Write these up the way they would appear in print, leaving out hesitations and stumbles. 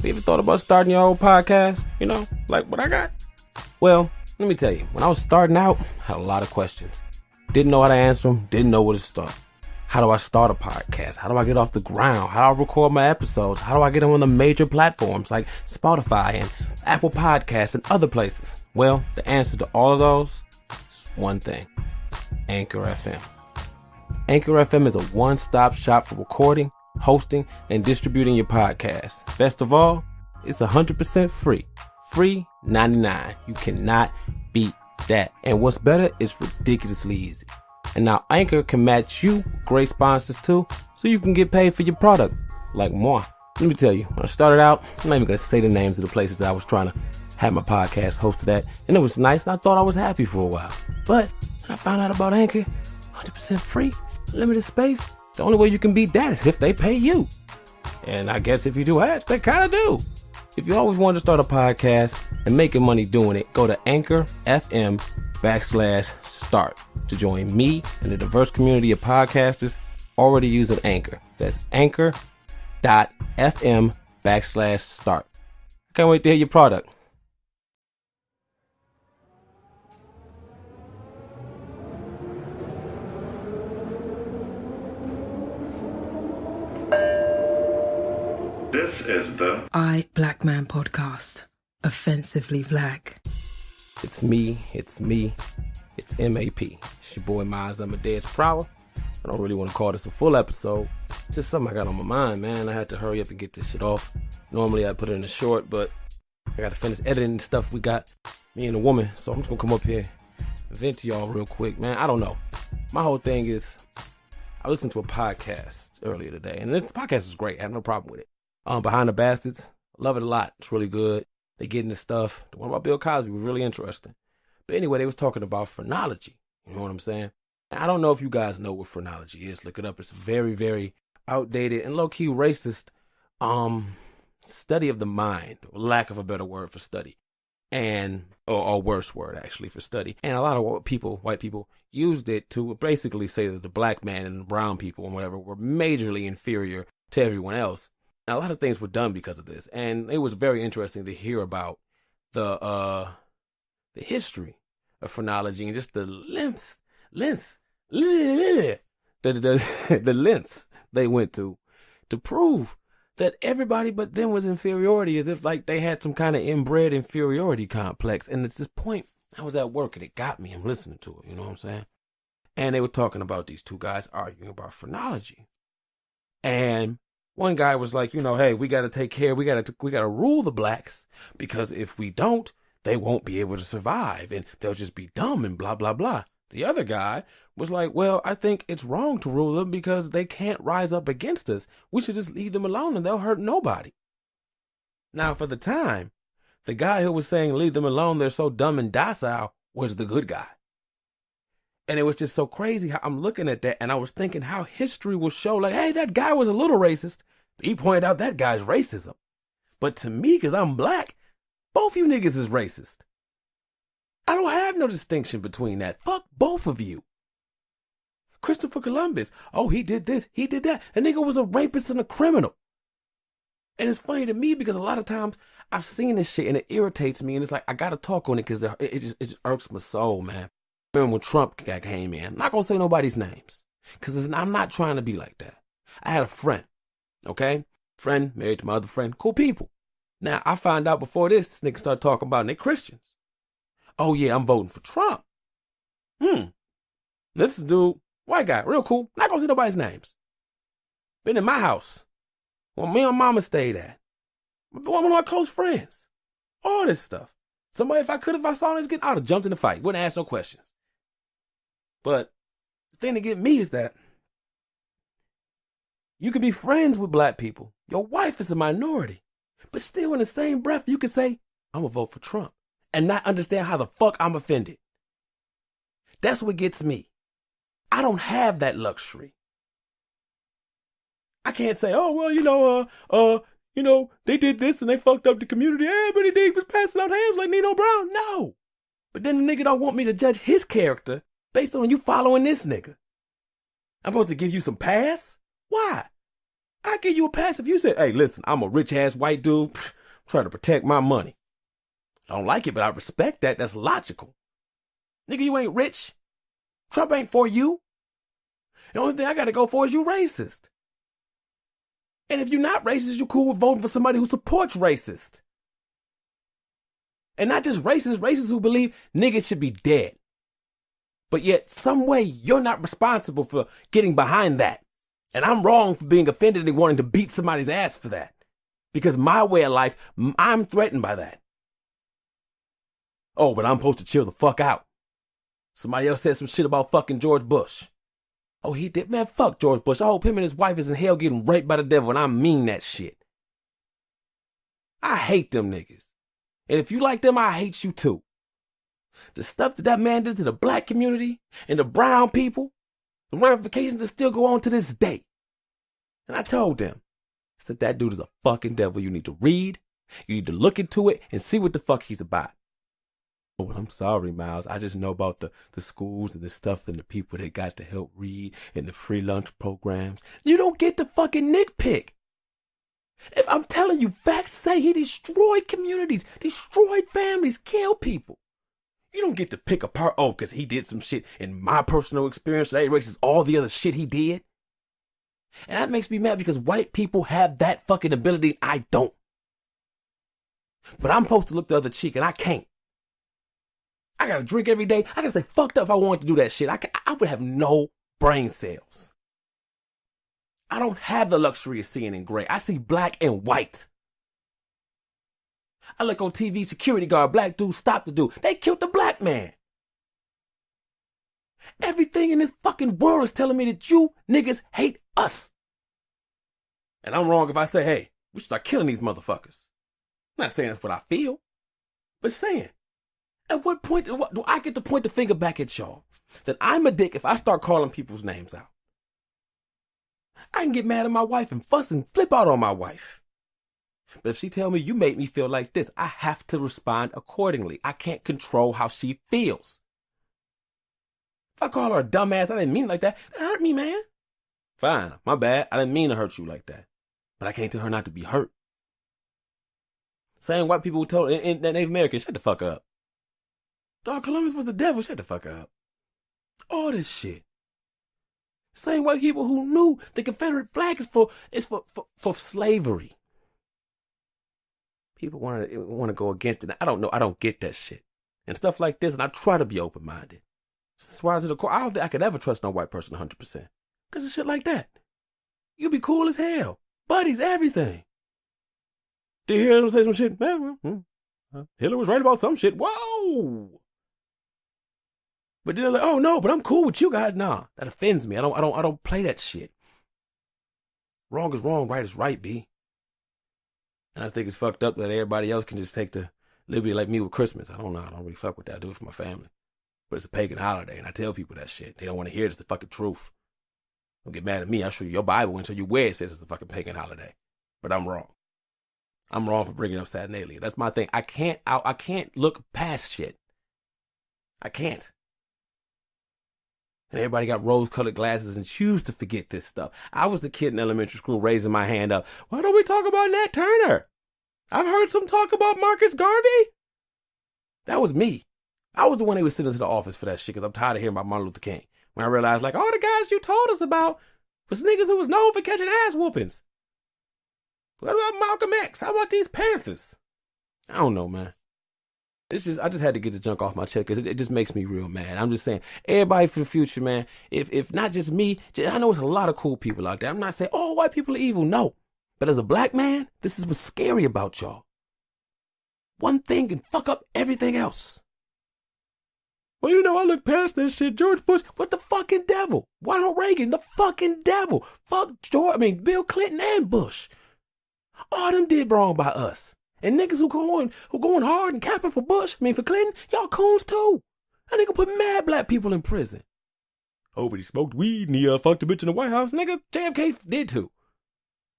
You ever thought about starting your own podcast? You know, like what I got? Well, let me tell you, when I was starting out, I had a lot of questions. Didn't know how to answer them, didn't know where to start. How do I start a podcast? How do I get off the ground? How do I record my episodes? How do I get them on the major platforms like Spotify and Apple Podcasts and other places? Well, the answer to all of those is one thing: Anchor FM. Anchor FM is a one-stop shop for recording, hosting, and distributing your podcast. Best of all, it's 100% free. Free 99. You cannot beat that. And what's better, it's ridiculously easy. And now Anchor can match you with great sponsors too, so you can get paid for your product, like moi. Let me tell you, when I started out, I'm not even going to say the names of the places that I was trying to have my podcast hosted at, and it was nice, and I thought I was happy for a while. But when I found out about Anchor, 100% free, limited space, the only way you can beat that is if they pay you. And I guess if you do ads, they kind of do. If you always wanted to start a podcast and making money doing it, go to Anchor FM /start to join me and the diverse community of podcasters already using Anchor. That's anchor.fm /start. I can't wait to hear your product. This is the I Black Man podcast. Offensively black. It's me. It's MAP. It's your boy Miles. I'm a dead flower. I don't really want to call this a full episode. It's just something I got on my mind, man. I had to hurry up and get this shit off. Normally I'd put it in a short, but I got to finish editing and stuff. We got me and a woman, so I'm just going to come up here and vent to y'all real quick, man. I don't know. My whole thing is, I listened to a podcast earlier today, and this podcast is great. I have no problem with it. Behind the Bastards, love it a lot. It's really good. They get into stuff. The one about Bill Cosby was really interesting. But anyway, they was talking about phrenology. You know what I'm saying? And I don't know if you guys know what phrenology is. Look it up. It's a very, very outdated and low-key racist study of the mind, lack of a better word for study, and or worse word actually for study. And a lot of white people used it to basically say that the black man and the brown people and whatever were majorly inferior to everyone else. Now, a lot of things were done because of this, and it was very interesting to hear about the history of phrenology and just the lengths they went to prove that everybody but them was inferiority, as if like they had some kind of inbred inferiority complex. And it's this point, I was at work and it got me. I'm listening to it, you know what I'm saying? And they were talking about these two guys arguing about phrenology, and one guy was like, you know, hey, we got to take care. We got to rule the blacks, because if we don't, they won't be able to survive and they'll just be dumb and blah, blah, blah. The other guy was like, well, I think it's wrong to rule them because they can't rise up against us. We should just leave them alone and they'll hurt nobody. Now, for the time, the guy who was saying leave them alone, they're so dumb and docile, was the good guy. And it was just so crazy how I'm looking at that, and I was thinking how history will show, like, hey, that guy was a little racist. He pointed out that guy's racism. But to me, because I'm black, both you niggas is racist. I don't have no distinction between that. Fuck both of you. Christopher Columbus, oh, he did this, he did that. The nigga was a rapist and a criminal. And it's funny to me because a lot of times I've seen this shit and it irritates me, and it's like, I got to talk on it because it just irks my soul, man. Remember when Trump came in? I'm not going to say nobody's names because I'm not trying to be like that. I had a friend, okay? Friend, married to my other friend, cool people. Now, I found out before this nigga started talking about they Christians. Oh, yeah, I'm voting for Trump. This is dude, white guy, real cool. Not going to say nobody's names. Been in my house. Well, me and mama stayed at. One of my close friends. All this stuff. Somebody, if I saw this, I'd have jumped in the fight. Wouldn't ask no questions. But the thing to get me is that you can be friends with black people. Your wife is a minority. But still in the same breath, you can say, I'm going to vote for Trump, and not understand how the fuck I'm offended. That's what gets me. I don't have that luxury. I can't say, oh, well, they did this and they fucked up the community. Everybody did was passing out hands like Nino Brown. No. But then the nigga don't want me to judge his character based on you following this nigga. I'm supposed to give you some pass? Why? I give you a pass if you say, hey, listen, I'm a rich-ass white dude. I'm trying to protect my money. I don't like it, but I respect that. That's logical. Nigga, you ain't rich. Trump ain't for you. The only thing I got to go for is you racist. And if you're not racist, you cool with voting for somebody who supports racist. And not just racists who believe niggas should be dead. But yet, some way, you're not responsible for getting behind that. And I'm wrong for being offended and wanting to beat somebody's ass for that. Because my way of life, I'm threatened by that. Oh, but I'm supposed to chill the fuck out. Somebody else said some shit about fucking George Bush. Oh, he did? Man, fuck George Bush. I hope him and his wife is in hell getting raped by the devil, and I mean that shit. I hate them niggas. And if you like them, I hate you too. The stuff that man did to the black community and the brown people, the ramifications that still go on to this day. And I told them, I said, that dude is a fucking devil. You need to read, you need to look into it and see what the fuck he's about. Oh, I'm sorry, Miles. I just know about the schools and the stuff and the people that got to help read and the free lunch programs. You don't get to fucking nitpick. If I'm telling you, facts say he destroyed communities, destroyed families, killed people. You don't get to pick apart, oh, because he did some shit in my personal experience that erases all the other shit he did. And that makes me mad because white people have that fucking ability. I don't. But I'm supposed to look the other cheek and I can't. I gotta drink every day. I gotta stay fucked up if I wanted to do that shit. I would have no brain cells. I don't have the luxury of seeing in gray. I see black and white. I look on TV, security guard, black dude stopped the dude. They killed the black man. Everything in this fucking world is telling me that you niggas hate us. And I'm wrong if I say, hey, we should start killing these motherfuckers. I'm not saying that's what I feel, but saying, at what point do I get to point the finger back at y'all? That I'm a dick if I start calling people's names out. I can get mad at my wife and fuss and flip out on my wife. But if she tell me you made me feel like this, I have to respond accordingly. I can't control how she feels. If I call her a dumbass, I didn't mean it like that. That hurt me, man. Fine, my bad. I didn't mean to hurt you like that. But I can't tell her not to be hurt. Same white people who told in Native American, shut the fuck up. Dog, Columbus was the devil, shut the fuck up. All this shit. Same white people who knew the Confederate flag is for slavery. People want to go against it. I don't know. I don't get that shit. And stuff like this, and I try to be open-minded. That's why I don't think I could ever trust no white person 100%. Because of shit like that. You be cool as hell. Buddies, everything. Did you hear them say some shit? Hitler was right about some shit. Whoa! But then they're like, oh no, but I'm cool with you guys. Nah, that offends me. I don't play that shit. Wrong is wrong, right is right, B. And I think it's fucked up that everybody else can just take the liberty like me with Christmas. I don't know. I don't really fuck with that. I do it for my family. But it's a pagan holiday, and I tell people that shit. They don't want to hear it. It's the fucking truth. Don't get mad at me. I'll show you your Bible and show you where it says it's a fucking pagan holiday. But I'm wrong. I'm wrong for bringing up Saturnalia. That's my thing. I can't look past shit. I can't. And everybody got rose-colored glasses and choose to forget this stuff. I was the kid in elementary school raising my hand up. Why don't we talk about Nat Turner? I've heard some talk about Marcus Garvey. That was me. I was the one that was sitting into the office for that shit because I'm tired of hearing about Martin Luther King. When I realized, like, all the guys you told us about was niggas who was known for catching ass whoopings. What about Malcolm X? How about these Panthers? I don't know, man. I just had to get the junk off my chest because it just makes me real mad. I'm just saying, everybody for the future, man, if not just me, I know there's a lot of cool people out there. I'm not saying, oh, white people are evil. No. But as a black man, this is what's scary about y'all. One thing can fuck up everything else. Well, you know, I look past that shit. George Bush, what the fucking devil? Ronald Reagan, the fucking devil. Fuck Bill Clinton and Bush. All them did wrong by us. And niggas who going hard and capping for for Clinton, y'all coons too. That nigga put mad black people in prison. Oh, but he smoked weed and he fucked a bitch in the White House. Nigga, JFK did too.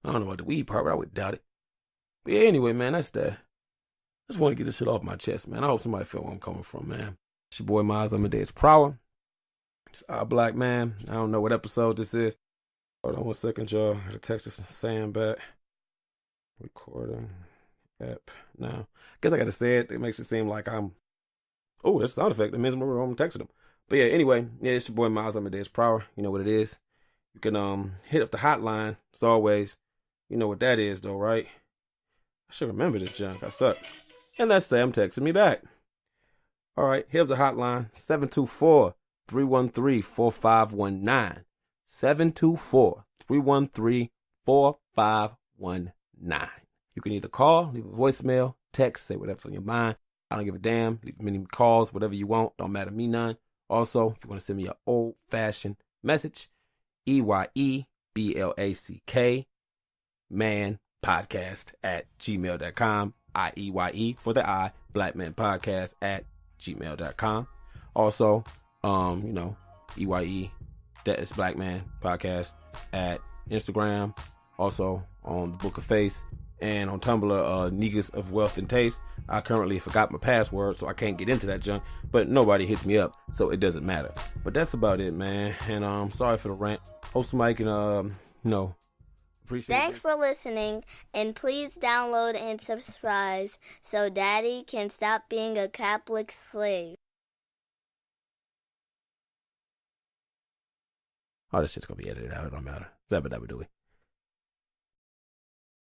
I don't know about the weed part, but I would doubt it. But yeah, anyway, man, that's that. I just want to get this shit off my chest, man. I hope somebody feel where I'm coming from, man. It's your boy Miles Amadeus Prower. It's our black man. I don't know what episode this is. Hold on 1 second, y'all. I gotta text this Sam back. Recording app now. Guess I gotta say it. It makes it seem like I'm. Oh, that's a sound effect. That means I'm texting him. But yeah, anyway, yeah, it's your boy Miles Amadeus Prower. You know what it is. You can hit up the hotline as always. You know what that is though, right? I should remember this junk. I suck. And that's Sam texting me back. All right, here's the hotline, 724-313-4519. 724-313-4519. You can either call, leave a voicemail, text, say whatever's on your mind. I don't give a damn. Leave many calls, whatever you want. Don't matter to me none. Also, if you want to send me an old-fashioned message, EYEBLACK man podcast at gmail.com. IEYE for the I, Black Man Podcast at gmail.com. Also, EYE, that is Black Man Podcast at Instagram. Also on the Book of Face and on Tumblr, Niggas of Wealth and Taste. I currently forgot my password, so I can't get into that junk, but nobody hits me up, so it doesn't matter. But that's about it, man. And sorry for the rant. Hope somebody can, appreciate it. Thanks for listening, and please download and subscribe so Daddy can stop being a Catholic slave. Oh, this shit's gonna be edited out. It don't matter. Zabba dabba dooey.